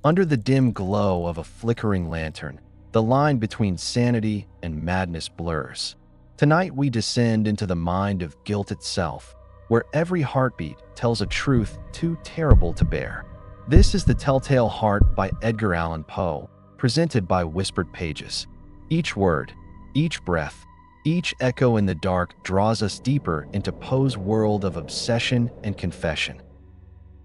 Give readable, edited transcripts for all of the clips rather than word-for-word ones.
Under the dim glow of a flickering lantern, the line between sanity and madness blurs. Tonight we descend into the mind of guilt itself, where every heartbeat tells a truth too terrible to bear. This is The Telltale Heart by Edgar Allan Poe, presented by Whispered Pages. Each word, each breath, each echo in the dark draws us deeper into Poe's world of obsession and confession.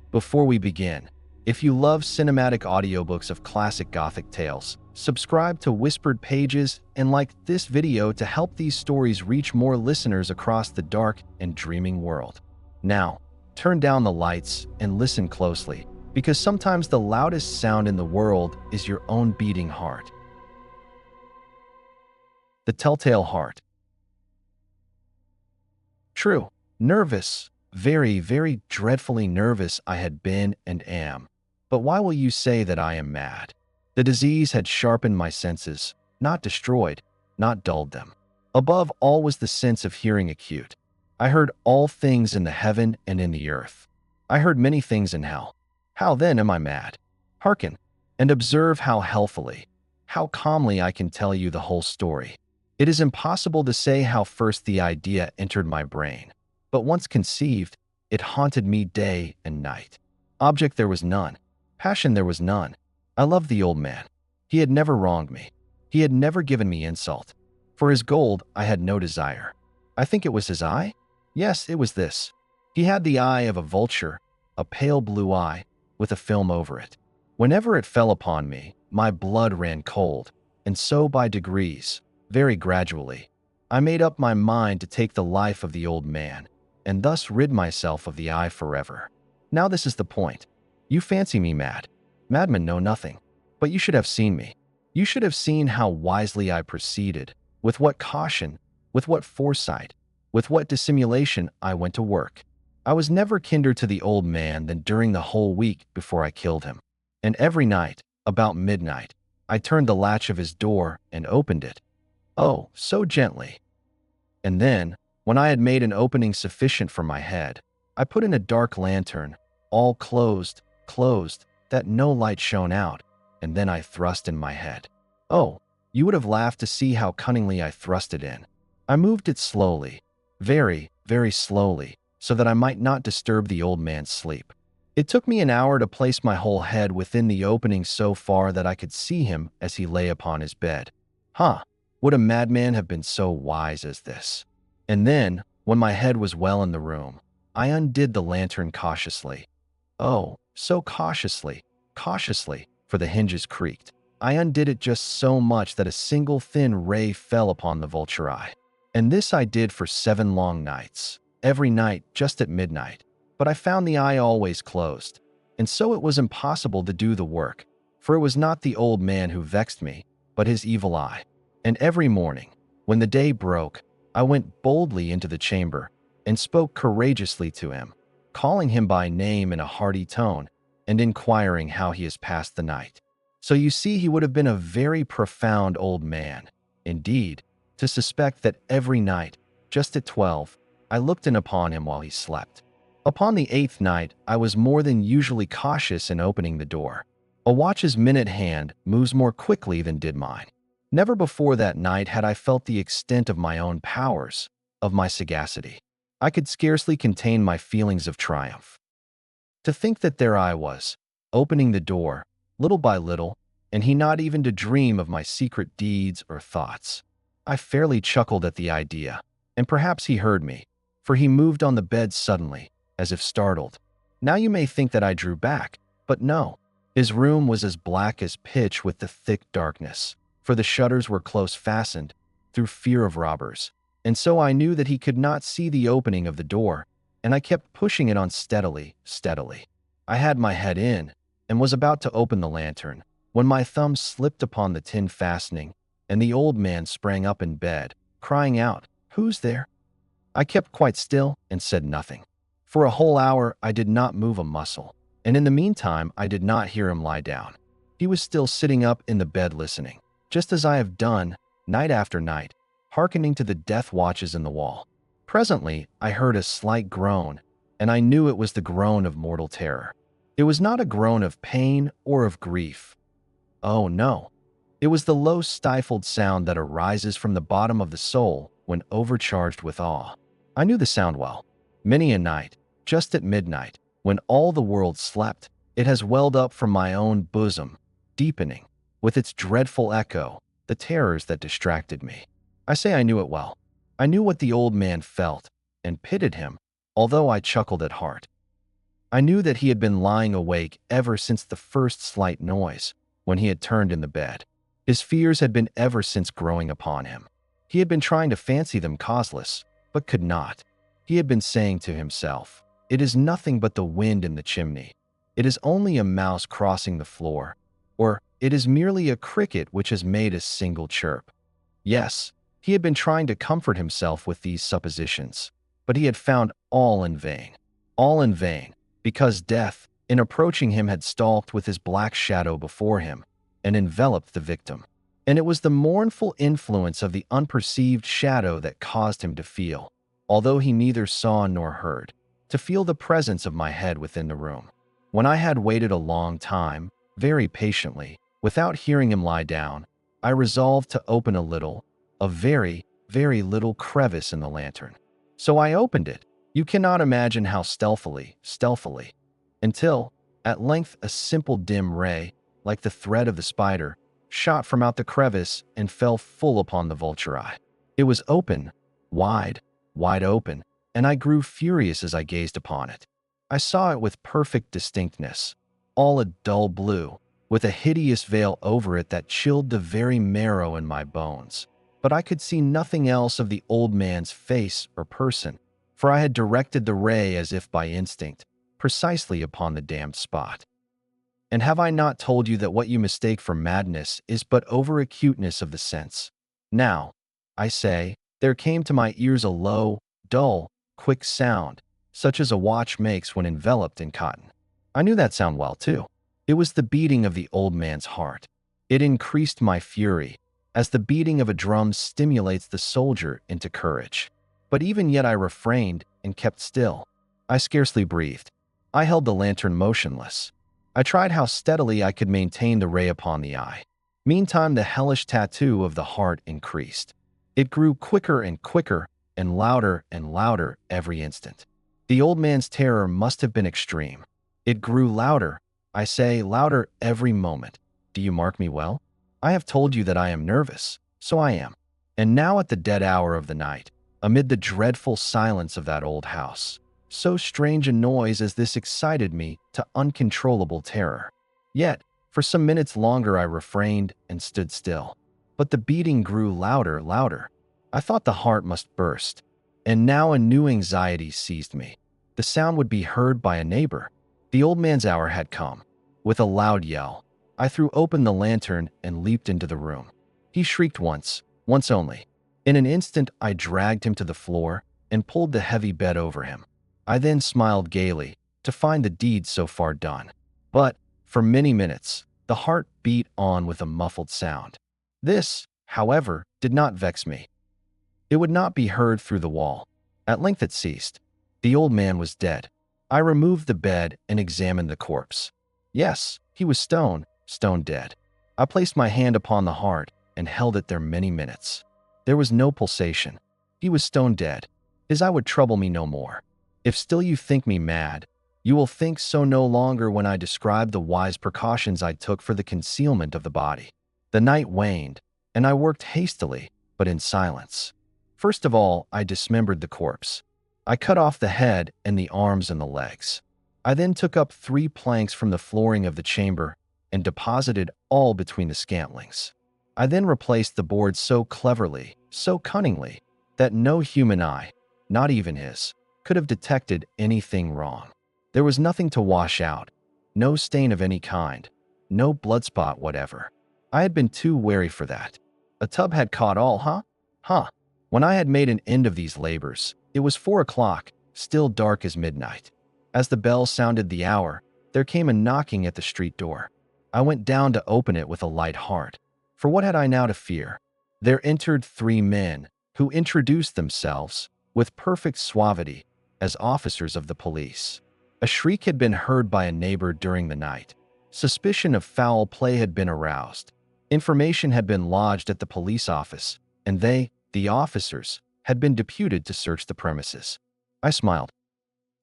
Before we begin, if you love cinematic audiobooks of classic Gothic tales, subscribe to Whispered Pages and like this video to help these stories reach more listeners across the dark and dreaming world. Now, turn down the lights and listen closely, because sometimes the loudest sound in the world is your own beating heart. The Telltale Heart. True, nervous, very, very dreadfully nervous I had been and am. But why will you say that I am mad? The disease had sharpened my senses, not destroyed, not dulled them. Above all was the sense of hearing acute. I heard all things in the heaven and in the earth. I heard many things in hell. How then am I mad? Hearken, and observe how healthily, how calmly I can tell you the whole story. It is impossible to say how first the idea entered my brain, but once conceived, it haunted me day and night. Object there was none. Passion there was none. I loved the old man. He had never wronged me. He had never given me insult. For his gold I had no desire. I think it was his eye? Yes, it was this. He had the eye of a vulture, a pale blue eye, with a film over it. Whenever it fell upon me, my blood ran cold, and so by degrees, very gradually, I made up my mind to take the life of the old man, and thus rid myself of the eye forever. Now this is the point. You fancy me mad. Madmen know nothing. But you should have seen me. You should have seen how wisely I proceeded, with what caution, with what foresight, with what dissimulation I went to work. I was never kinder to the old man than during the whole week before I killed him. And every night, about midnight, I turned the latch of his door and opened it. Oh, so gently. And then, when I had made an opening sufficient for my head, I put in a dark lantern, all closed, that no light shone out, and then I thrust in my head. Oh, you would have laughed to see how cunningly I thrust it in. I moved it slowly, very, very slowly, so that I might not disturb the old man's sleep. It took me an hour to place my whole head within the opening so far that I could see him as he lay upon his bed. Would a madman have been so wise as this? And then, when my head was well in the room, I undid the lantern cautiously. Oh, so cautiously, for the hinges creaked. I undid it just so much that a single thin ray fell upon the vulture eye. And this I did for 7 long nights, every night just at midnight. But I found the eye always closed, and so it was impossible to do the work, for it was not the old man who vexed me, but his evil eye. And every morning, when the day broke, I went boldly into the chamber and spoke courageously to him, calling him by name in a hearty tone and inquiring how he has passed the night. So you see, he would have been a very profound old man, indeed, to suspect that every night, just at 12, I looked in upon him while he slept. Upon the 8th night, I was more than usually cautious in opening the door. A watch's minute hand moves more quickly than did mine. Never before that night had I felt the extent of my own powers, of my sagacity. I could scarcely contain my feelings of triumph. To think that there I was, opening the door, little by little, and he not even to dream of my secret deeds or thoughts. I fairly chuckled at the idea, and perhaps he heard me, for he moved on the bed suddenly, as if startled. Now you may think that I drew back, but no. His room was as black as pitch with the thick darkness, for the shutters were close fastened, through fear of robbers. And so I knew that he could not see the opening of the door, and I kept pushing it on steadily. I had my head in, and was about to open the lantern, when my thumb slipped upon the tin fastening, and the old man sprang up in bed, crying out, "Who's there?" I kept quite still and said nothing. For a whole hour I did not move a muscle, and in the meantime I did not hear him lie down. He was still sitting up in the bed listening, just as I have done, night after night, hearkening to the death watches in the wall. Presently I heard a slight groan, and I knew it was the groan of mortal terror. It was not a groan of pain or of grief. Oh no. It was the low, stifled sound that arises from the bottom of the soul when overcharged with awe. I knew the sound well. Many a night, just at midnight, when all the world slept, it has welled up from my own bosom, deepening, with its dreadful echo, the terrors that distracted me. I say I knew it well. I knew what the old man felt, and pitied him, although I chuckled at heart. I knew that he had been lying awake ever since the first slight noise, when he had turned in the bed. His fears had been ever since growing upon him. He had been trying to fancy them causeless, but could not. He had been saying to himself, "It is nothing but the wind in the chimney. It is only a mouse crossing the floor," or "It is merely a cricket which has made a single chirp." Yes, he had been trying to comfort himself with these suppositions, but he had found all in vain. All in vain, because death, in approaching him, had stalked with his black shadow before him and enveloped the victim. And it was the mournful influence of the unperceived shadow that caused him to feel, although he neither saw nor heard, to feel the presence of my head within the room. When I had waited a long time, very patiently, without hearing him lie down, I resolved to open a very, very little crevice in the lantern. So I opened it. You cannot imagine how stealthily, until, at length, a simple dim ray, like the thread of the spider, shot from out the crevice and fell full upon the vulture eye. It was open, wide, wide open, and I grew furious as I gazed upon it. I saw it with perfect distinctness, all a dull blue, with a hideous veil over it that chilled the very marrow in my bones. But I could see nothing else of the old man's face or person, for I had directed the ray as if by instinct, precisely upon the damned spot. And have I not told you that what you mistake for madness is but over-acuteness of the sense? Now, I say, there came to my ears a low, dull, quick sound, such as a watch makes when enveloped in cotton. I knew that sound well, too. It was the beating of the old man's heart. It increased my fury, as the beating of a drum stimulates the soldier into courage. But even yet I refrained and kept still. I scarcely breathed. I held the lantern motionless. I tried how steadily I could maintain the ray upon the eye. Meantime, the hellish tattoo of the heart increased. It grew quicker and quicker, and louder every instant. The old man's terror must have been extreme. It grew louder, I say, louder every moment. Do you mark me well? I have told you that I am nervous, so I am. And now at the dead hour of the night, amid the dreadful silence of that old house, so strange a noise as this excited me to uncontrollable terror. Yet, for some minutes longer I refrained and stood still. But the beating grew louder. I thought the heart must burst. And now a new anxiety seized me. The sound would be heard by a neighbor. The old man's hour had come. With a loud yell, I threw open the lantern and leaped into the room. He shrieked once only. In an instant, I dragged him to the floor and pulled the heavy bed over him. I then smiled gaily to find the deed so far done. But, for many minutes, the heart beat on with a muffled sound. This, however, did not vex me. It would not be heard through the wall. At length it ceased. The old man was dead. I removed the bed and examined the corpse. Yes, he was stone dead. I placed my hand upon the heart and held it there many minutes. There was no pulsation. He was stone dead. His eye would trouble me no more. If still you think me mad, you will think so no longer when I describe the wise precautions I took for the concealment of the body. The night waned, and I worked hastily, but in silence. First of all, I dismembered the corpse. I cut off the head and the arms and the legs. I then took up 3 planks from the flooring of the chamber and deposited all between the scantlings. I then replaced the boards so cleverly, so cunningly, that no human eye, not even his, could have detected anything wrong. There was nothing to wash out, no stain of any kind, no blood spot whatever. I had been too wary for that. A tub had caught all, When I had made an end of these labors, it was 4 o'clock, still dark as midnight. As the bell sounded the hour, there came a knocking at the street door. I went down to open it with a light heart. For what had I now to fear? There entered 3 men, who introduced themselves, with perfect suavity, as officers of the police. A shriek had been heard by a neighbor during the night. Suspicion of foul play had been aroused. Information had been lodged at the police office, and they, the officers, had been deputed to search the premises. I smiled.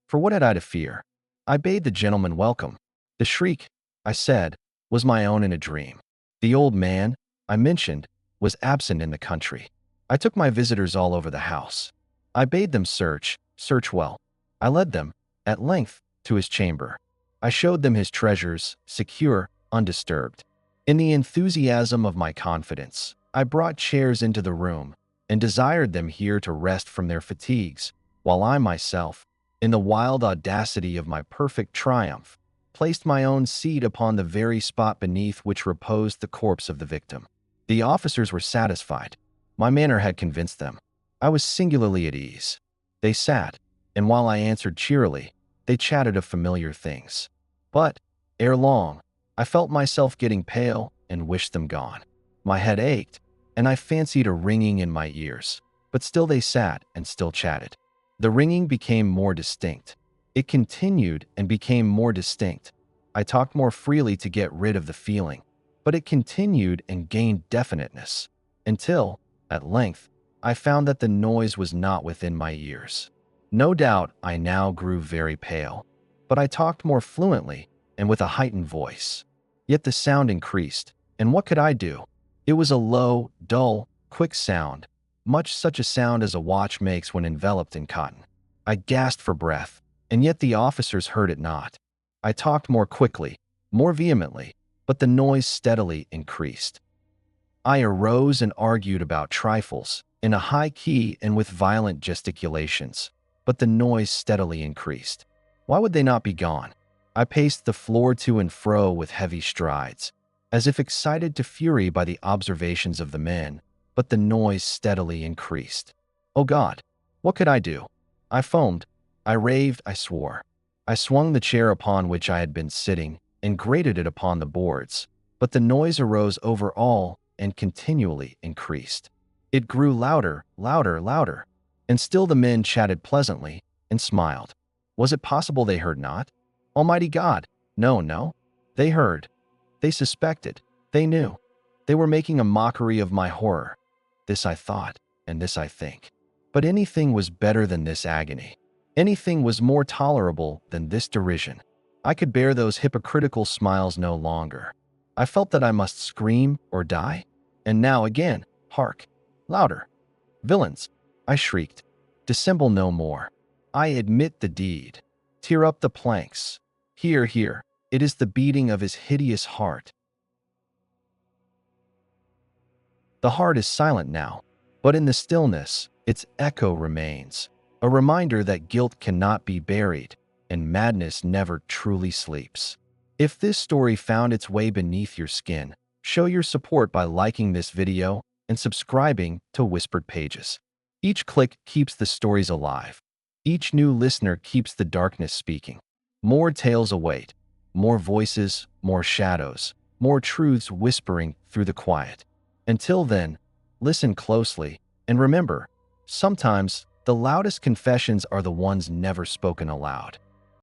For what had I to fear? I bade the gentleman welcome. The shriek, I said, was my own in a dream. The old man, I mentioned, was absent in the country. I took my visitors all over the house. I bade them search well. I led them, at length, to his chamber. I showed them his treasures, secure, undisturbed. In the enthusiasm of my confidence, I brought chairs into the room and desired them here to rest from their fatigues, while I myself, in the wild audacity of my perfect triumph, placed my own seat upon the very spot beneath which reposed the corpse of the victim. The officers were satisfied. My manner had convinced them. I was singularly at ease. They sat, and while I answered cheerily, they chatted of familiar things. But, ere long, I felt myself getting pale and wished them gone. My head ached, and I fancied a ringing in my ears, but still they sat and still chatted. The ringing became more distinct. It continued and became more distinct. I talked more freely to get rid of the feeling, but it continued and gained definiteness, until, at length, I found that the noise was not within my ears. No doubt I now grew very pale, but I talked more fluently and with a heightened voice. Yet the sound increased, and what could I do? It was a low, dull, quick sound, much such a sound as a watch makes when enveloped in cotton. I gasped for breath, and yet the officers heard it not. I talked more quickly, more vehemently, but the noise steadily increased. I arose and argued about trifles, in a high key and with violent gesticulations, but the noise steadily increased. Why would they not be gone? I paced the floor to and fro with heavy strides, as if excited to fury by the observations of the men, but the noise steadily increased. Oh God, what could I do? I foamed, I raved, I swore. I swung the chair upon which I had been sitting and grated it upon the boards, but the noise arose over all and continually increased. It grew louder, louder, louder, and still the men chatted pleasantly and smiled. Was it possible they heard not? Almighty God, no, no. They heard. They suspected. They knew. They were making a mockery of my horror. This I thought, and this I think. But anything was better than this agony. Anything was more tolerable than this derision. I could bear those hypocritical smiles no longer. I felt that I must scream or die. And now again, hark, louder. Villains, I shrieked. Dissemble no more. I admit the deed. Tear up the planks. Here, here. It is the beating of his hideous heart. The heart is silent now, but in the stillness, its echo remains, a reminder that guilt cannot be buried, and madness never truly sleeps. If this story found its way beneath your skin, show your support by liking this video and subscribing to Whispered Pages. Each click keeps the stories alive. Each new listener keeps the darkness speaking. More tales await, more voices, more shadows, more truths whispering through the quiet. Until then, listen closely, and remember, sometimes the loudest confessions are the ones never spoken aloud.